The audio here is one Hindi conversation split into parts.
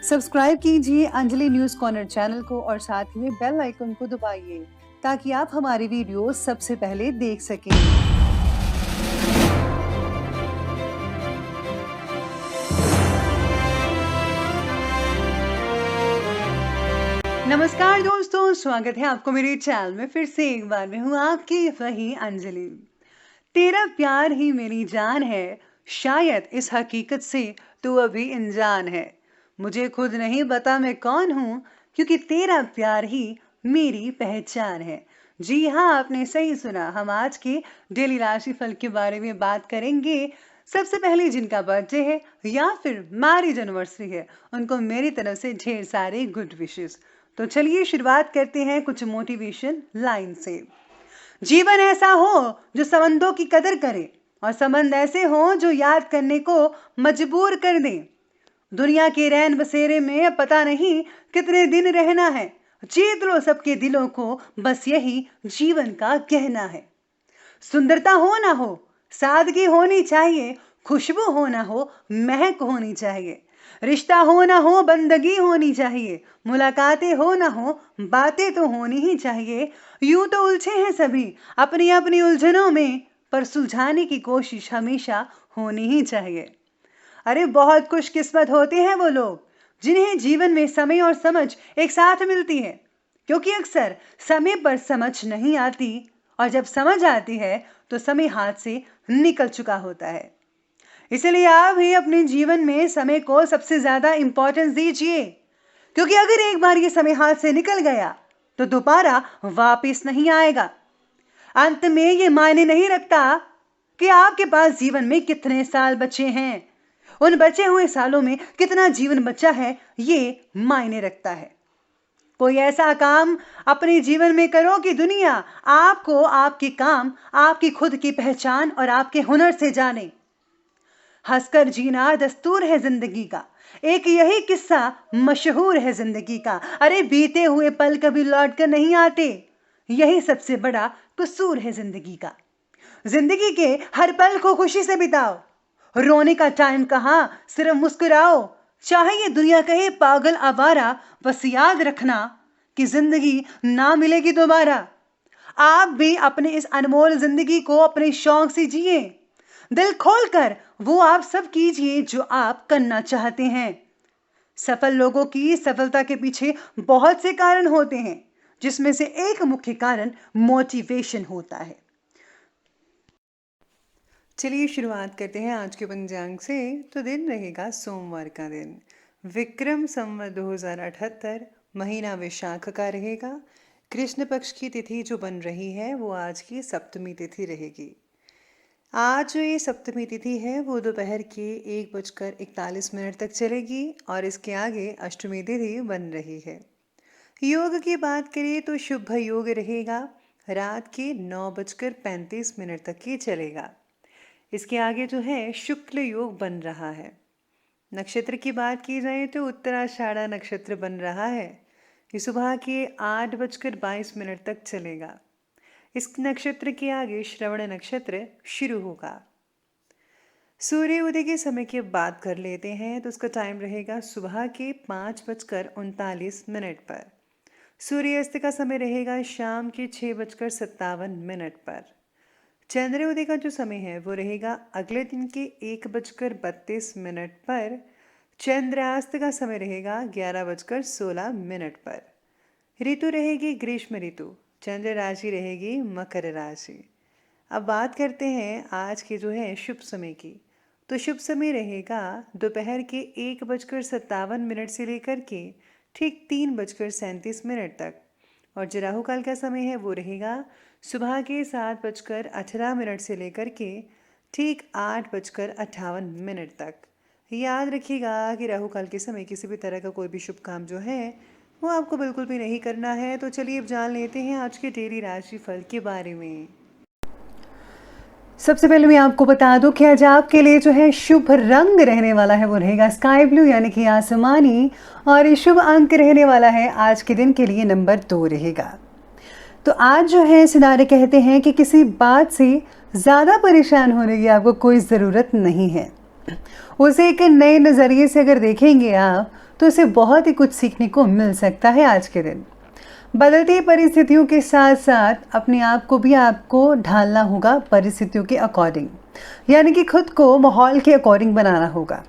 सब्सक्राइब कीजिए अंजलि न्यूज़ कॉर्नर चैनल को और साथ ही में बेल आइकन को दबाइए ताकि आप हमारी वीडियो सबसे पहले देख सकें। नमस्कार दोस्तों, स्वागत है आपको मेरे चैनल में। फिर से एक बार मैं हूँ आपकी वही अंजलि। तेरा प्यार ही मेरी जान है, शायद इस हकीकत से तू अभी अनजान है। मुझे खुद नहीं पता मैं कौन हूँ, क्योंकि तेरा प्यार ही मेरी पहचान है। जी हाँ, आपने सही सुना। हम आज के डेली राशिफल के बारे में बात करेंगे। सबसे पहले जिनका बर्थडे है या फिर मैरिज एनिवर्सरी है, उनको मेरी तरफ से ढेर सारे गुड विशेस। तो चलिए शुरुआत करते हैं कुछ मोटिवेशन लाइन से। जीवन ऐसा हो जो संबंधों की कदर करे और संबंध ऐसे हो जो याद करने को मजबूर कर दें। दुनिया के रैन बसेरे में पता नहीं कितने दिन रहना है। जीत लो सबके दिलों को, बस यही जीवन का कहना है। सुंदरता हो ना हो, सादगी होनी चाहिए, खुशबू हो ना हो, महक होनी चाहिए। रिश्ता हो ना हो, बंदगी होनी चाहिए। मुलाकातें हो ना हो, बातें तो होनी ही चाहिए। यूं तो उलझे हैं सभी अपनी अपनी उलझनों में, पर सुलझाने की कोशिश हमेशा होनी ही चाहिए। अरे बहुत खुशकिस्मत होते हैं वो लोग जिन्हें जीवन में समय और समझ एक साथ मिलती है, क्योंकि अक्सर समय पर समझ नहीं आती और जब समझ आती है तो समय हाथ से निकल चुका होता है। इसलिए आप भी अपने जीवन में समय को सबसे ज्यादा इंपॉर्टेंस दीजिए, क्योंकि अगर एक बार ये समय हाथ से निकल गया तो दोबारा वापस नहीं आएगा। अंत में ये मायने नहीं रखता कि आपके पास जीवन में कितने साल बचे हैं, उन बचे हुए सालों में कितना जीवन बचा है ये मायने रखता है। कोई ऐसा काम अपने जीवन में करो कि दुनिया आपको, आपके काम, आपकी खुद की पहचान और आपके हुनर से जाने। हंसकर जीना दस्तूर है जिंदगी का, एक यही किस्सा मशहूर है जिंदगी का। अरे बीते हुए पल कभी लौट कर नहीं आते, यही सबसे बड़ा कसूर है जिंदगी का। जिंदगी के हर पल को खुशी से बिताओ, रोने का टाइम कहां, सिर्फ मुस्कुराओ। चाहे ये दुनिया कहे पागल आवारा, बस याद रखना कि जिंदगी ना मिलेगी दोबारा। आप भी अपने इस अनमोल जिंदगी को अपने शौक से जिए, दिल खोलकर वो आप सब कीजिए जो आप करना चाहते हैं। सफल लोगों की सफलता के पीछे बहुत से कारण होते हैं, जिसमें से एक मुख्य कारण मोटिवेशन होता है। चलिए शुरुआत करते हैं आज के पंचांग से। तो दिन रहेगा सोमवार का दिन, विक्रम संवत 2078, महीना वैशाख का रहेगा। कृष्ण पक्ष की तिथि जो बन रही है वो आज की सप्तमी तिथि रहेगी। आज जो ये सप्तमी तिथि है वो दोपहर के 1:41 तक चलेगी और इसके आगे अष्टमी तिथि बन रही है। योग की बात करें तो शुभ योग रहेगा, रात के 9:35 तक ही चलेगा। इसके आगे जो है शुक्ल योग बन रहा है। नक्षत्र की बात की जाए तो उत्तराषाढ़ा नक्षत्र बन रहा है। ये सुबह के 8:22 तक चलेगा। इस नक्षत्र के आगे श्रवण नक्षत्र शुरू होगा। सूर्य उदय के समय की बात कर लेते हैं तो उसका टाइम रहेगा सुबह के 5:39 पर। सूर्यास्त का समय रहेगा शाम के 6:57 पर। चंद्रोदय का जो समय है वो रहेगा अगले दिन के 1:32 पर। चंद्रास्त का समय रहेगा 11:16 पर। ऋतु रहेगी ग्रीष्म ऋतु, चंद्र राशि रहेगी मकर राशि। अब बात करते हैं आज के जो है शुभ समय की। तो शुभ समय रहेगा दोपहर के 1:57 से लेकर के ठीक 3:37 तक। और जो राहु काल का समय है वो रहेगा सुबह के 7:18 से लेकर के ठीक 8:58 तक। याद रखिएगा कि राहु काल के समय किसी भी तरह का कोई भी शुभ काम जो है वो आपको बिल्कुल भी नहीं करना है। तो चलिए अब जान लेते हैं आज के डेली राशि फल के बारे में। सबसे पहले मैं आपको बता दूं कि आज आपके लिए जो है शुभ रंग रहने वाला है वो रहेगा स्काई ब्लू यानी कि आसमानी, और ये शुभ अंक रहने वाला है आज के दिन के लिए नंबर 2 रहेगा। तो आज जो है सितारे कहते हैं कि किसी बात से ज़्यादा परेशान होने की आपको कोई ज़रूरत नहीं है। उसे एक नए नज़रिए से अगर देखेंगे आप तो उसे बहुत ही कुछ सीखने को मिल सकता है आज के दिन। बदलती परिस्थितियों के साथ साथ अपने आप को भी आपको ढालना होगा परिस्थितियों के अकॉर्डिंग, यानी कि खुद को माहौल के अकॉर्डिंग बनाना होगा।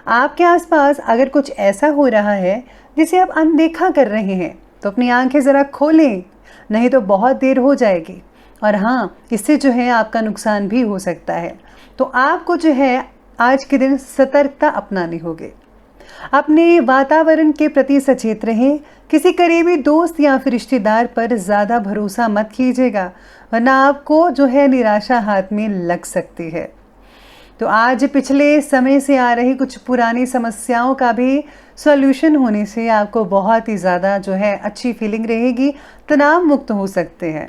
आपके आसपास अगर कुछ ऐसा हो रहा है जिसे आप अनदेखा कर रहे हैं तो अपनी आंखें ज़रा खोलें, नहीं तो बहुत देर हो जाएगी और हाँ, इससे जो है आपका नुकसान भी हो सकता है। तो आपको जो है आज के दिन सतर्कता अपनानी होगी। अपने वातावरण के प्रति सचेत रहें। किसी करीबी दोस्त या फिर रिश्तेदार पर ज़्यादा भरोसा मत कीजिएगा, वरना आपको जो है निराशा हाथ में लग सकती है। तो आज पिछले समय से आ रही कुछ पुरानी समस्याओं का भी सॉल्यूशन होने से आपको बहुत ही ज़्यादा जो है अच्छी फीलिंग रहेगी, तनाव मुक्त हो सकते हैं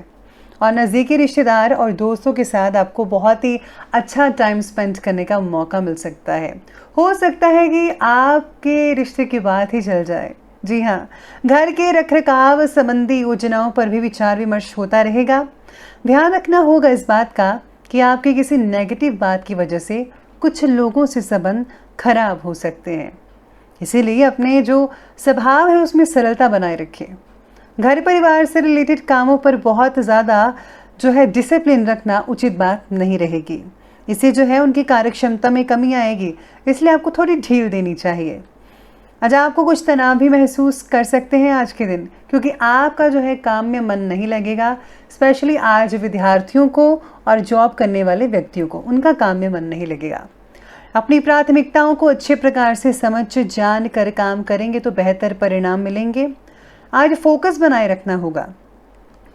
और नज़दीकी रिश्तेदार और दोस्तों के साथ आपको बहुत ही अच्छा टाइम स्पेंड करने का मौका मिल सकता है। हो सकता है कि आपके रिश्ते की बात ही चल जाए। जी हाँ, घर के रखरखाव संबंधी योजनाओं पर भी विचार विमर्श होता रहेगा। ध्यान रखना होगा इस बात का कि आपके किसी नेगेटिव बात की वजह से कुछ लोगों से संबंध खराब हो सकते हैं, इसीलिए अपने जो स्वभाव है उसमें सरलता बनाए रखें। घर परिवार से रिलेटेड कामों पर बहुत ज़्यादा जो है डिसिप्लिन रखना उचित बात नहीं रहेगी। इससे जो है उनकी कार्यक्षमता में कमी आएगी, इसलिए आपको थोड़ी ढील देनी चाहिए। आज आपको कुछ तनाव भी महसूस कर सकते हैं आज के दिन, क्योंकि आपका जो है काम में मन नहीं लगेगा। स्पेशली आज विद्यार्थियों को और जॉब करने वाले व्यक्तियों को उनका काम में मन नहीं लगेगा। अपनी प्राथमिकताओं को अच्छे प्रकार से समझ जान कर काम करेंगे तो बेहतर परिणाम मिलेंगे। आज फोकस बनाए रखना होगा,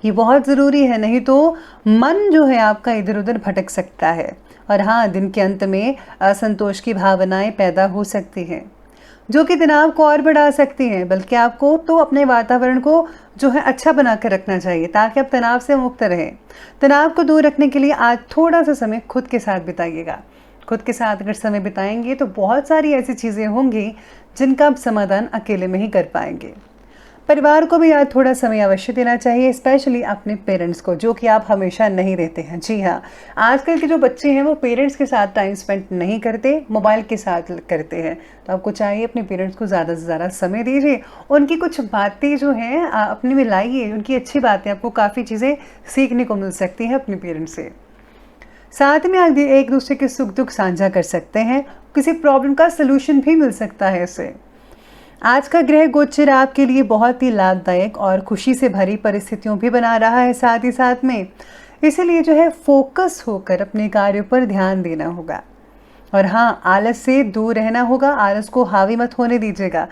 ये बहुत ज़रूरी है, नहीं तो मन जो है आपका इधर उधर भटक सकता है और हाँ, दिन के अंत में असंतोष की भावनाएं पैदा हो सकती हैं जो कि तनाव को और बढ़ा सकती हैं। बल्कि आपको तो अपने वातावरण को जो है अच्छा बना कर रखना चाहिए ताकि आप तनाव से मुक्त रहें। तनाव को दूर रखने के लिए आज थोड़ा सा समय खुद के साथ बिताइएगा। खुद के साथ अगर समय बिताएंगे तो बहुत सारी ऐसी चीज़ें होंगी जिनका आप समाधान अकेले में ही कर पाएंगे। परिवार को भी आज थोड़ा समय अवश्य देना चाहिए, स्पेशली अपने पेरेंट्स को, जो कि आप हमेशा नहीं रहते हैं। जी हाँ, आजकल के जो बच्चे हैं वो पेरेंट्स के साथ टाइम स्पेंड नहीं करते, मोबाइल के साथ करते हैं। तो आपको चाहिए अपने पेरेंट्स को ज़्यादा से ज़्यादा समय दीजिए, उनकी कुछ बातें जो हैं अपने में लाइए, उनकी अच्छी बातें, आपको काफ़ी चीज़ें सीखने को मिल सकती हैं अपने पेरेंट्स से। साथ में आप एक दूसरे के सुख दुख साझा कर सकते हैं, किसी प्रॉब्लम का सलूशन भी मिल सकता है इससे। आज का ग्रह गोचर आपके लिए बहुत ही लाभदायक और खुशी से भरी परिस्थितियों भी बना रहा है साथ ही साथ में, इसीलिए जो है फोकस होकर अपने कार्यों पर ध्यान देना होगा और हाँ, आलस से दूर रहना होगा। आलस को हावी मत होने दीजिएगा,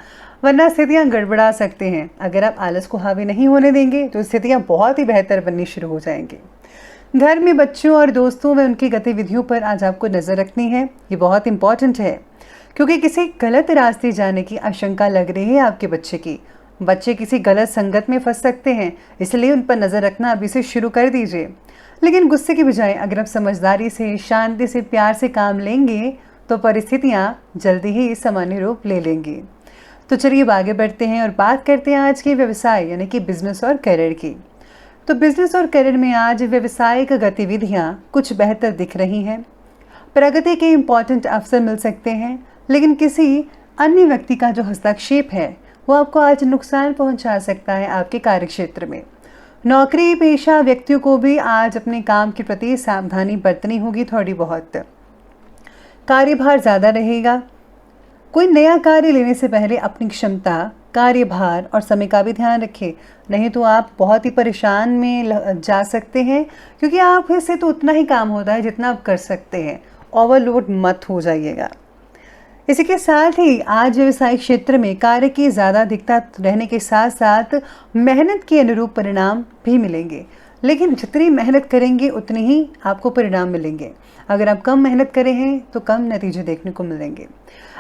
वरना स्थितियाँ गड़बड़ा सकते हैं। अगर आप आलस को हावी नहीं होने देंगे तो स्थितियाँ बहुत ही बेहतर बननी शुरू हो जाएंगी। घर में बच्चों और दोस्तों में उनकी गतिविधियों पर आज आपको नज़र रखनी है, ये बहुत इंपॉर्टेंट है, क्योंकि किसी गलत रास्ते जाने की आशंका लग रही है आपके बच्चे की। बच्चे किसी गलत संगत में फंस सकते हैं, इसलिए उन पर नज़र रखना अभी से शुरू कर दीजिए। लेकिन गुस्से के बजाय अगर आप समझदारी से, शांति से, प्यार से काम लेंगे तो परिस्थितियाँ जल्दी ही सामान्य रूप ले लेंगी। तो चलिए अब आगे बढ़ते हैं और बात करते हैं आज के व्यवसाय यानी कि बिजनेस और करियर की। तो बिजनेस और करियर में आज व्यवसायिक गतिविधियाँ कुछ बेहतर दिख रही हैं। प्रगति के इम्पॉर्टेंट अवसर मिल सकते हैं, लेकिन किसी अन्य व्यक्ति का जो हस्तक्षेप है वो आपको आज नुकसान पहुंचा सकता है आपके कार्यक्षेत्र में। नौकरी पेशा व्यक्तियों को भी आज अपने काम के प्रति सावधानी बरतनी होगी, थोड़ी बहुत। कार्यभार ज़्यादा रहेगा। कोई नया कार्य लेने से पहले अपनी क्षमता, कार्यभार और समय का भी ध्यान रखें, नहीं तो आप बहुत ही परेशान में जा सकते हैं, क्योंकि आप से तो उतना ही काम होता है जितना आप कर सकते हैं। ओवरलोड मत हो जाइएगा। इसी के साथ ही आज व्यवसायिक क्षेत्र में कार्य की ज़्यादा अधिकता रहने के साथ साथ मेहनत के अनुरूप परिणाम भी मिलेंगे, लेकिन जितनी मेहनत करेंगे उतनी ही आपको परिणाम मिलेंगे। अगर आप कम मेहनत करें हैं तो कम नतीजे देखने को मिलेंगे।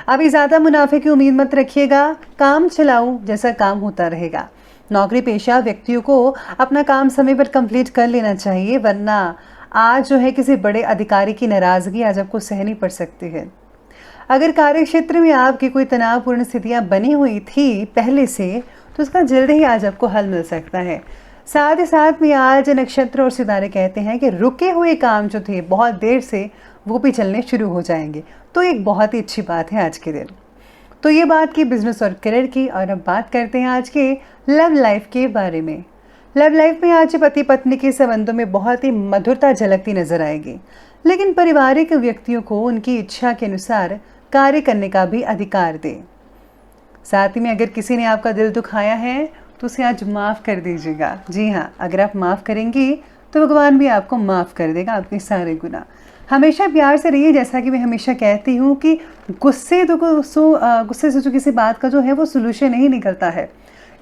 अभी ज़्यादा मुनाफे की उम्मीद मत रखिएगा, काम चलाऊं जैसा काम होता रहेगा। नौकरी पेशा व्यक्तियों को अपना काम समय पर कंप्लीट कर लेना चाहिए, वरना आज जो है किसी बड़े अधिकारी की नाराज़गी आज आपको सहनी पड़ सकती है। अगर कार्य क्षेत्र में आपकी कोई तनावपूर्ण स्थितियाँ बनी हुई थी पहले से, तो उसका जल्द ही आज आपको हल मिल सकता है। साथ ही साथ में आज नक्षत्र और सितारे कहते हैं कि रुके हुए काम जो थे बहुत देर से, वो भी चलने शुरू हो जाएंगे, तो एक बहुत ही अच्छी बात है आज के दिन। तो ये बात की बिजनेस और करियर की, और अब बात करते हैं आज के लव लाइफ के बारे में। लव लाइफ में आज पति पत्नी के संबंधों में बहुत ही मधुरता झलकती नजर आएगी, लेकिन पारिवारिक व्यक्तियों को उनकी इच्छा के अनुसार कार्य करने का भी अधिकार दे। साथ ही में अगर किसी ने आपका दिल दुखाया है तो उसे आज माफ़ कर दीजिएगा। जी हाँ, अगर आप माफ़ करेंगी तो भगवान भी आपको माफ़ कर देगा आपके सारे गुनाह। हमेशा प्यार से रहिए, जैसा कि मैं हमेशा कहती हूँ कि गुस्से से जो किसी बात का जो है वो सोल्यूशन नहीं निकलता है,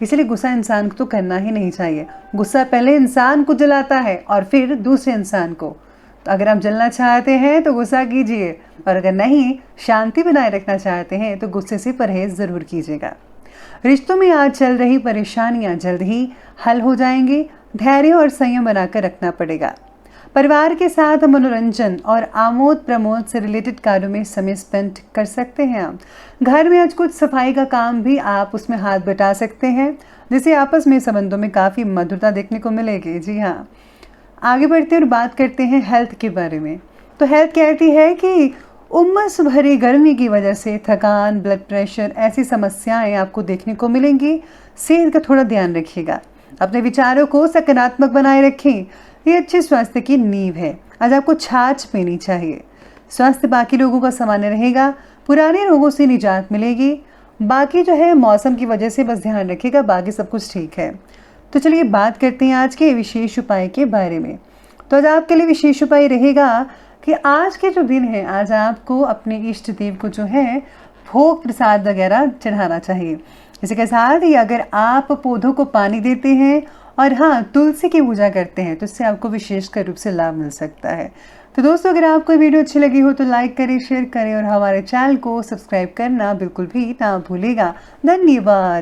इसलिए गुस्सा इंसान को तो करना ही नहीं चाहिए। गुस्सा पहले इंसान को जलाता है और फिर दूसरे इंसान को। तो अगर आप जलना चाहते हैं तो गुस्सा कीजिए, और अगर नहीं, शांति बनाए रखना चाहते हैं तो गुस्से से परहेज ज़रूर कीजिएगा। रिश्तों में आज चल रही परेशानियां जल्द ही हल हो जाएंगी। धैर्य और संयम बनाकर रखना पड़ेगा। परिवार के साथ मनोरंजन और आमोद प्रमोद से रिलेटेड कार्यों में समय स्पेंड कर सकते हैं आप। घर में आज कुछ सफाई का काम भी आप उसमें हाथ बटा सकते हैं, जिससे आपस में संबंधों में काफ़ी मधुरता देखने को मिलेगी। जी हाँ, आगे बढ़ते और बात करते हैं हेल्थ के बारे में। तो हेल्थ कहती है कि उमस भरी गर्मी की वजह से थकान, ब्लड प्रेशर, ऐसी समस्याएं आपको देखने को मिलेंगी। सेहत का थोड़ा ध्यान रखिएगा। अपने विचारों को सकारात्मक बनाए रखें, ये अच्छे स्वास्थ्य की नींव है। आज आपको छाछ पीनी चाहिए। स्वास्थ्य बाकी लोगों का सामान्य रहेगा, पुराने रोगों से निजात मिलेगी। बाकी जो है मौसम की वजह से बस ध्यान रखिएगा, बाकी सब कुछ ठीक है। तो चलिए बात करते हैं आज के विशेष उपाय के बारे में। तो आज आपके लिए विशेष उपाय रहेगा कि आज के जो दिन है, आज आपको अपने इष्ट देव को जो है भोग प्रसाद वगैरह चढ़ाना चाहिए। इसी के साथ ही अगर आप पौधों को पानी देते हैं और हाँ, तुलसी की पूजा करते हैं तो इससे आपको विशेषकर रूप से लाभ मिल सकता है। तो दोस्तों, अगर आपको वीडियो अच्छी लगी हो तो लाइक करें, शेयर करें और हमारे चैनल को सब्सक्राइब करना बिल्कुल भी ना भूलिएगा। धन्यवाद।